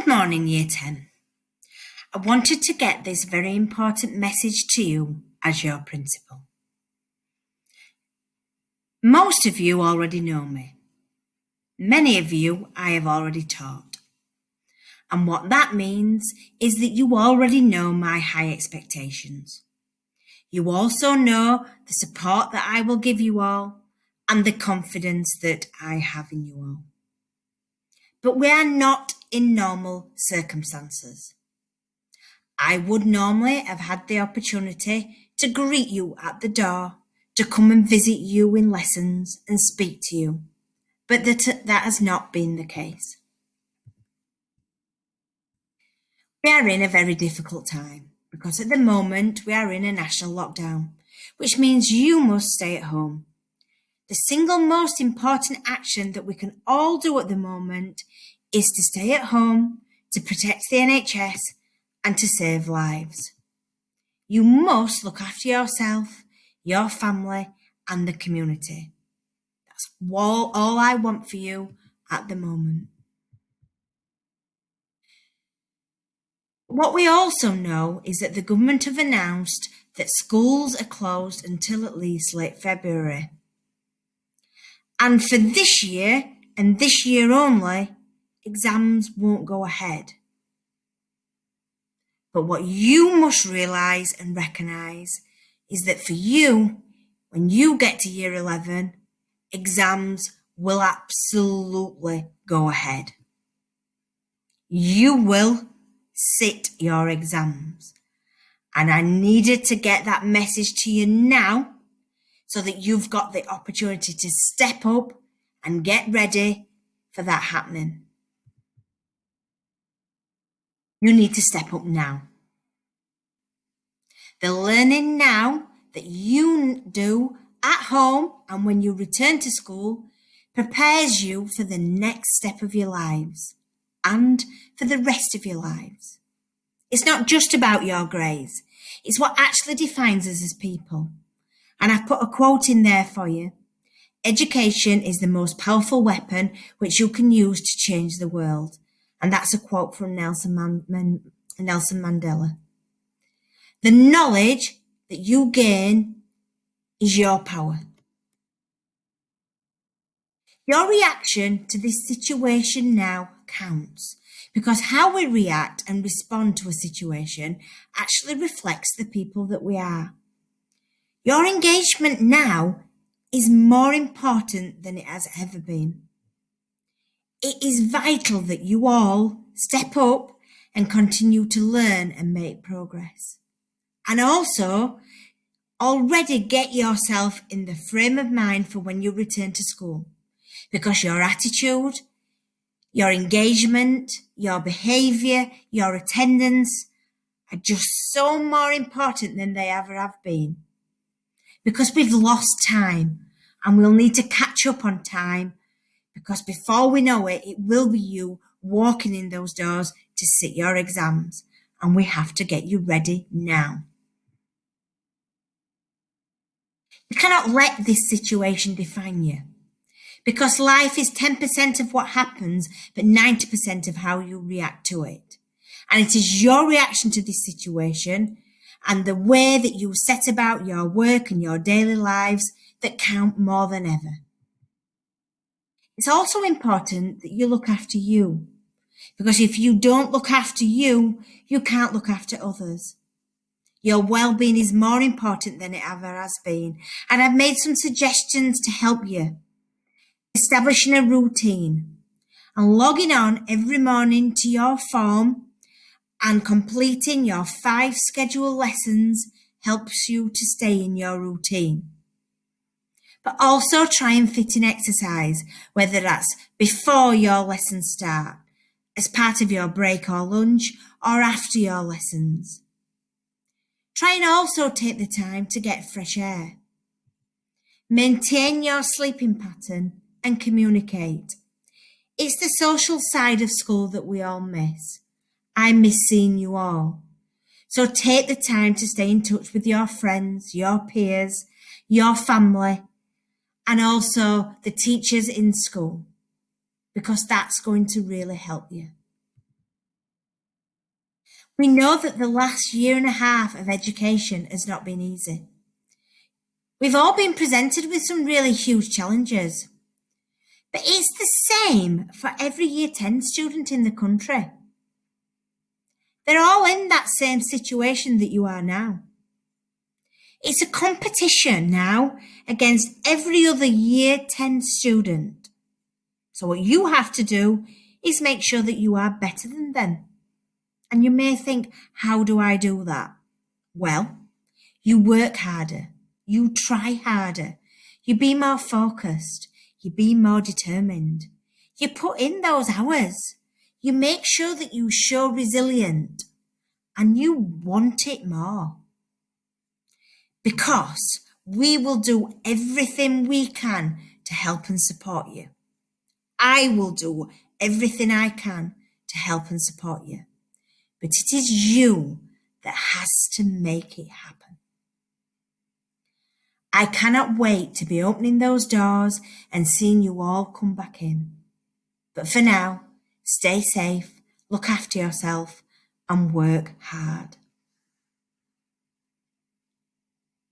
Good morning, Year 10. I wanted to get this very important message to you as your principal. Most of you already know me. Many of you I have already taught. And what that means is that you already know my high expectations. You also know the support that I will give you all and the confidence that I have in you all. But we are not in normal circumstances. I would normally have had the opportunity to greet you at the door, to come and visit you in lessons and speak to you, but that has not been the case. We are in a very difficult time because at the moment we are in a national lockdown, which means you must stay at home. The single most important action that we can all do at the moment is to stay at home, to protect the NHS and to save lives. You must look after yourself, your family and the community. That's all I want for you at the moment. What we also know is that the government have announced that schools are closed until at least late February. And for this year, and this year only, exams won't go ahead. But what you must realise and recognise is that for you, when you get to year 11, exams will absolutely go ahead. You will sit your exams. And I needed to get that message to you now so that you've got the opportunity to step up and get ready for that happening. You need to step up now. The learning now that you do at home and when you return to school prepares you for the next step of your lives and for the rest of your lives. It's not just about your grades. It's what actually defines us as people. And I've put a quote in there for you. Education is the most powerful weapon which you can use to change the world. And that's a quote from Nelson Mandela. The knowledge that you gain is your power. Your reaction to this situation now counts because how we react and respond to a situation actually reflects the people that we are. Your engagement now is more important than it has ever been. It is vital that you all step up and continue to learn and make progress. And also, already get yourself in the frame of mind for when you return to school. Because your attitude, your engagement, your behaviour, your attendance are just so more important than they ever have been. Because we've lost time and we'll need to catch up on time because before we know it, it will be you walking in those doors to sit your exams and we have to get you ready now. You cannot let this situation define you because life is 10% of what happens, but 90% of how you react to it. And it is your reaction to this situation and the way that you set about your work and your daily lives that count more than ever. It's also important that you look after you, because if you don't look after you, you can't look after others. Your well-being is more important than it ever has been, and I've made some suggestions to help you. Establishing a routine and logging on every morning to your form and completing your 5 scheduled lessons helps you to stay in your routine. But also try and fit in exercise, whether that's before your lessons start, as part of your break or lunch, or after your lessons. Try and also take the time to get fresh air. Maintain your sleeping pattern and communicate. It's the social side of school that we all miss. I miss seeing you all. So take the time to stay in touch with your friends, your peers, your family, and also the teachers in school, because that's going to really help you. We know that the last year and a half of education has not been easy. We've all been presented with some really huge challenges. But it's the same for every Year 10 student in the country. They're all in that same situation that you are now. It's a competition now against every other Year 10 student. So what you have to do is make sure that you are better than them. And you may think, how do I do that? Well, you work harder, you try harder, you be more focused, you be more determined, you put in those hours, you make sure that you show resilient, and you want it more. Because we will do everything we can to help and support you. I will do everything I can to help and support you. But it is you that has to make it happen. I cannot wait to be opening those doors and seeing you all come back in. But for now, stay safe, look after yourself, and work hard.